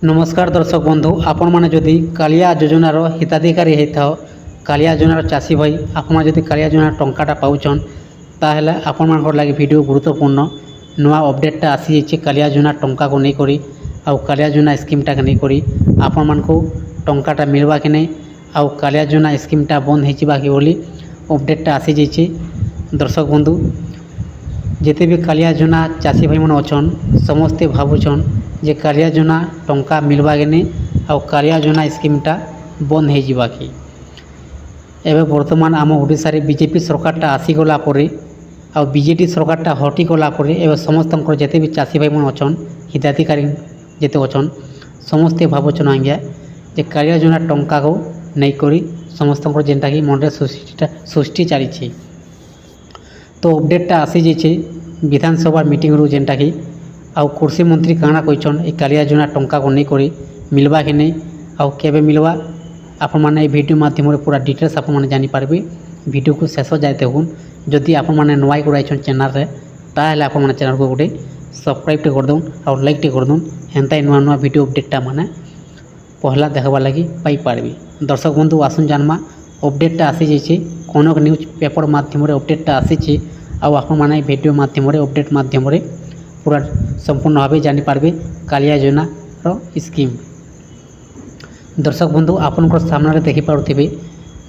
नमस्कार दर्शक बंधु आपण मैंने जदि कालिया योजनार हिताधिकारी होता कालिया योजनार चाषी भाई आपड़ जदि कालिया योजना टंकाटा पाँचन ताहले आपण मान लगे वीडियो गुरुत्वपूर्ण नुआ अपडेटा आसी जाइए कालिया योजना टंका को नहीं करी आउ कालिया योजना स्कीमटा नहीं करी आपण मान को टंकाटा मिलवा कि नहीं आउ कालिया योजना स्कीमटा बंद होगा कि बोली अपडेटा आसी जाइए। दर्शक बंधु जिते भी कालिया योजना चाषी भाई मैंने अच्छन समस्ते भावुन जे कालिया योजना टंका मिलवा कि नहीं आउ कालिया योजना स्कीमटा बंद होगा कि एवं बर्तमान आम ओडिशा बीजेपी सरकारटा आसीगला आउ बीजेडी सरकारटा हटिगला एवं समस्त जिते भी चाषी भाई मैंने अच्छन हिताधिकारी जिते अच्छन समस्ते भावुन आज्ञा जे कालिया योजना टंका को नहीं करी समस्त जेनटा कि मन सृष्टि चली तो अपडेटा आसी जाइए विधानसभा मीटिंग रू जेनटा कि आउ कृषि मंत्री काଣା कहछन ए कालिया योजना टंका को नहीं करी मिलवा कि नहीं आउ केबे मिलवा आपण माने वीडियो माध्यम रे पूरा डिटेल्स आपण माने जानि पारबे। वीडियो को शेष जाए देखुन जदि आपण माने नवाई गुड़ाइछन चैनल रे ताहले आपण माने चैनल को गोटे सब्सक्राइब टे कर दउन और लाइक टे कर दउन हेंता नुआ नुआ वीडियो अपडेटा माने पहला देखबा लगी पाई पारबे। दर्शक बंधु आसुन जानमा अपडेटा आसी जाइए कनक न्यूज पेपर माध्यम रे अपडेटा आसी आउ आपण माने वीडियो माध्यम रे अपडेट माध्यम रे पूरा संपूर्ण भाव जानी पारबे कालिया योजना रो स्कीम। दर्शक बंधु आपण सामने देखि पारुथिबे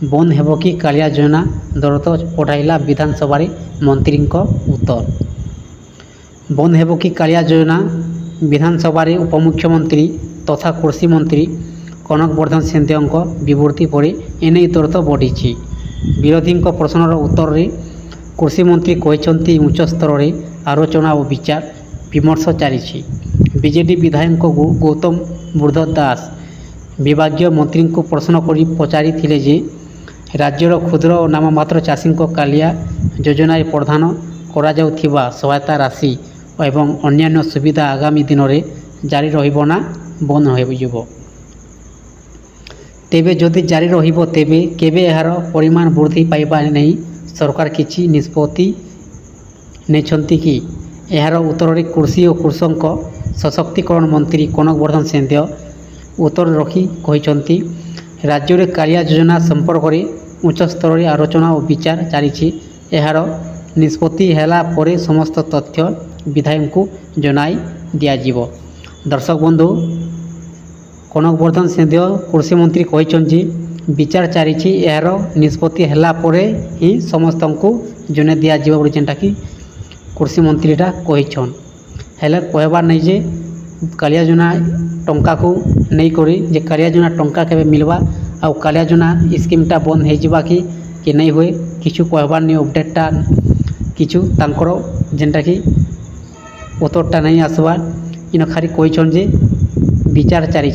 बंद हेबो कि कालिया योजना दर तो पढ़ाइला विधानसभा मंत्री उत्तर बंद हेबो कि कालिया योजना विधानसभा उपमुख्यमंत्री तथा कृषि मंत्री कनक वर्धन सिंहदेव विवृत्ति पर एने तुरंत बढ़ी विरोधी प्रश्नर उत्तर रे कृषि मंत्री कहते उच्च स्तर में आलोचना और विचार विमर्श चली बीजेडी विधायक गौतम बुद्ध दास विभागीय मंत्री को प्रश्न कर पचारि जे राज्यर क्षुद्र और नाममात्र चाषी कालिया योजना प्रदान करा जाउथिबा सहायता राशि एवं अन्यान्य सुविधा आगामी दिन में जारी रहिबो ना बंद होइबो तेबे जदि जारी रहिबो तेबे केबे एहार परिमाण वृद्धि पाइबा नहीं सरकार किछि निष्पत्ति नेछंती कि एहार उत्तर में कृषि और कृषक सशक्तिकरण मंत्री कनक वर्धन सिंहदेव उत्तर रखी कहते राज्य में कालिया योजना संपर्क में उच्च स्तर में आलोचना और विचार चली एहार निष्पत्ति हैला परे समस्त तथ्य विधायक को जनाई दियाजिवो। दर्शक बंधु कनक वर्धन सिंहदेव कृषि मंत्री कहते विचार चली यार निष्पत्ति हैला परे ही समस्त को जन दिज्व जेनटा कि कृषि मंत्रीटा कहछन हेले कहबार नहीं जे कालिया योजना टंका को नहीं करी जे कालिया योजना टंका केबे मिलवा आउ कालिया योजना स्कीमटा बंद हो जावा कि नहीं हुए किछु कहबार नहीं अपडेटटा किछु तांकर जेनटा कि उत्तरटा नहीं आसवा इन खाली कहछन जे विचार चली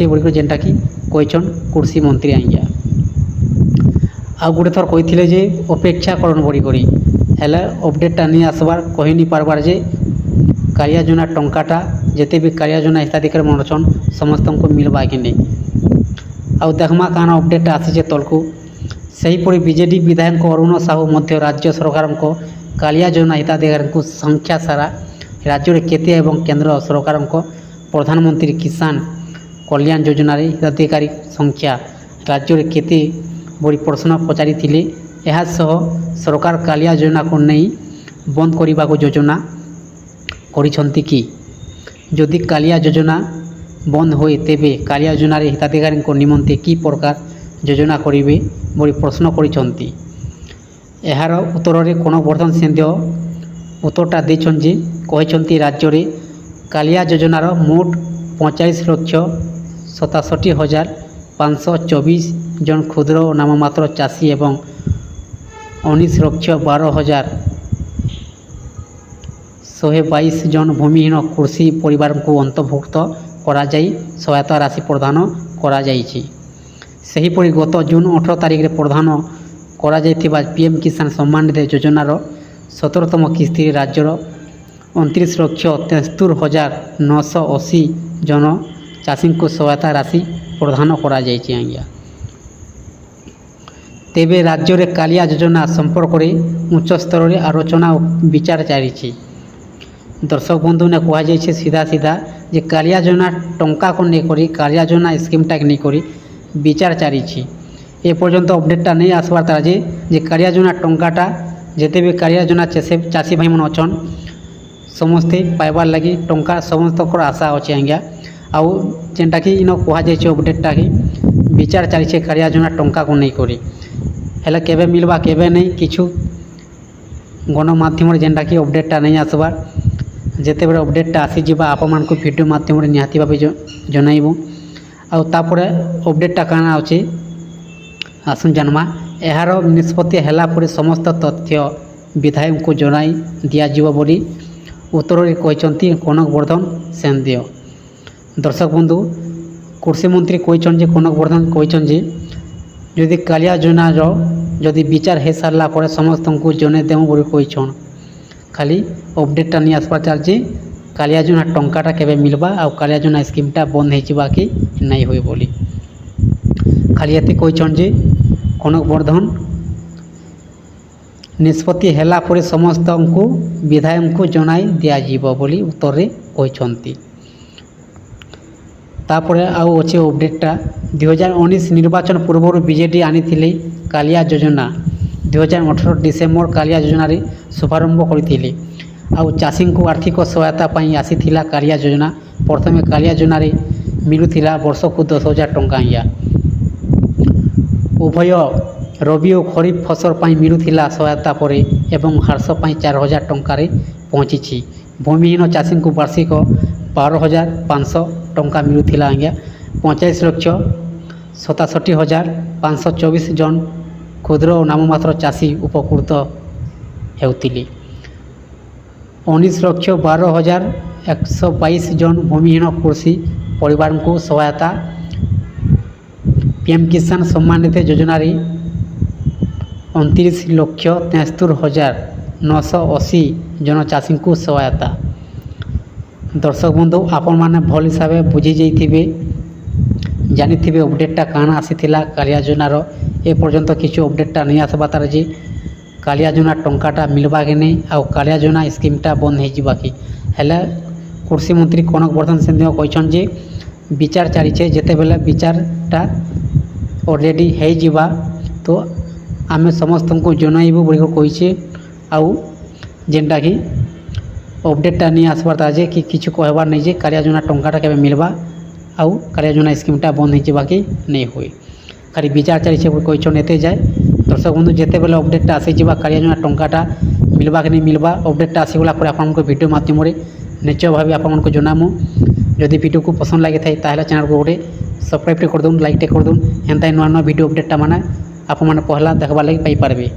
बोल जेनटा कि कहछन कृषि मंत्री आज्ञा आ गोटे थर कहते जे अपेक्षाकरण बढ़ी हेले अपडेटटा नहीं आसबार कही नहीं पारबार जे कालिया योजना टंकाटा जिते भी कालिया योजना हिताधिकारी मन अच्छन समस्त को मिलवा कि नहीं आउ देखमा काना अपडेट आसी तलकू सहीपरि बीजेडी विधायक अरुण साहू मध्य राज्य सरकार को कालिया योजना हिताधिकारी को संख्या सारा राज्य में केते एवं केंद्र सरकार को प्रधानमंत्री किसान कल्याण योजना हिताधिकारी संख्या राज्य में केते बड़ी प्रश्न पचारि सरकार कालिया योजना को नहीं बंद करने को योजना करिसंती कि जदि कालिया योजना बंद होए तेबे कालिया योजना हिताधिकारी को निमंते की प्रकार योजना करिवे बड़ी प्रश्न करिसंती। एहार उत्तर में कनक वर्धन सिंहदेव उत्तरटा देछन जे कहछंती राज्य में कालिया योजनार मोट 45,67,524 जन क्षुद्र और नाममात्र चाषी एवं 19,12,122 जन भूमिहीन कृषि परिवार को अंतर्भुक्त करा जाई सहायता राशि प्रदान करा जाइछि। सेहीपरि गत जून 18 तारिख रे प्रदान करा जाइथिबा पीएम किसान सम्मान निधि योजनार 17तम किस्ती राज्यर 29,73,980 जन चाषी को सहायता राशि प्रदान करा जाइछि आज्ञा। तेबे राज्य में कालिया योजना संपर्क में उच्च स्तर में आलोचना और विचार चली दर्शक बंधु ने कहुई सीधा सीधा जे कालिया योजना टंका को नहीं कालिया योजना स्कीमटा नहीं करी विचार चली ए पर्यंत अपडेटा नहीं आसबार तार जे कालिया योजना टंकाटा जिते भी कालिया योजना चाषी भाई मन अच्छन समस्ते पाइबार लगी टंका समस्त आशा अच्छे आज्ञा आउ जेनटा कि इन कहुई अपडेटा कि विचार चली कालिया योजना टंका को नहीं करी हेले केबे मिलवा केबे नहीं किछु गणमाध्यम जेनटा कि अपडेटा नहीं आसबार जिते बड़े अपडेटा आसीजा आपण मान वीडियो मध्यम निहाती भाव जनइबू आउे अपडेटा काना अच्छे आसुन जानमा यार निष्पत्ति है समस्त तथ्य विधायक को जनाई दिज्व बोली उत्तर में कहते कनक वर्धन सेनदेव। दर्शक बंधु कृषि मंत्री कहते कनक वर्धन कहते जदि कालिया योजना जदि विचार हो सारा पर समस्त को जन देमु बोली कहन खाली अपडेटा नहीं आसबार चलती कालिया योजना टंकाटा केबे मिलवा आ कालिया योजना स्कीमटा बंद हो कि नहीं हुए बोली खाली ये कहते कनक वर्धन निष्पत्ति है पर समस्त को विधायक को जनाई दिज्व बोली उत्तर में कहते तापर आउ अच्छे अपडेटा 2019 निर्वाचन पूर्व बीजेडी आनी कालिया योजना 2018 डिसेम्बर कालिया योजना शुभारंभ करते आउ चाषी को आर्थिक सहायता आसी कालिया योजना प्रथम कालिया योजना मिलूला वर्ष को 10,000 टंका उभय रबी और खरीफ फसल मिलूला सहायता पर एवं हर्ष 4,000 टंका पहुँची भूमिहीन चाषी को वार्षिक 12,500 टंका मिलूला आज्ञा 45,67,524 जन क्षुद्र और नाममात्र चाषी उपकृत होते 19,12,122 जन भूमिहीन कृषि परिवार को सहायता पीएम किसान सम्मान निधि योजना 29,73,980 जन चाषी को सहायता। दर्शक बंधु आपण मैंने भल हिसाब से बुझी जाइए जानी अपडेटा काना आसीला कालिया योजनार ए पर्यंत किछु अपडेटा नहीं आसबा तार जे कालिया योजना टंकाटा मिलवा कि नहीं आ कालिया योजना स्कीमटा बंद हो कि हेले कृषि मंत्री कनक वर्धन सिंह कहते विचार चली जिते बेले विचारटा ऑलरेडी हो तो आम समस्त को जनइबू बोल कही आउ जेनटा कि अपडेटा नहीं आसबार तार जे कि किछु कहबार नहीं जे कालिया योजना टंकाटा केबे मिलवा आउ कालिया योजना स्कीमटा बंद हो कि नहीं हुए खाली विचार चली कहते एते जाए। दर्शक बंधु जिते बेले अपडेटा आसीजा कालिया योजना टंकाटा मिलवा कि नहीं मिलवा अपडेटा आसीगला आपको वीडियो माध्यम निश्चय भाव आपको जनामु जदि वीडियो को पसंद लगी था चैनल को गोटे सब्सक्राइब कर दूँ लाइक कर दूँ एंता नुआ नुआ वीडियो अपडेटा माने आप पहला देखबार लगी पाइपारे।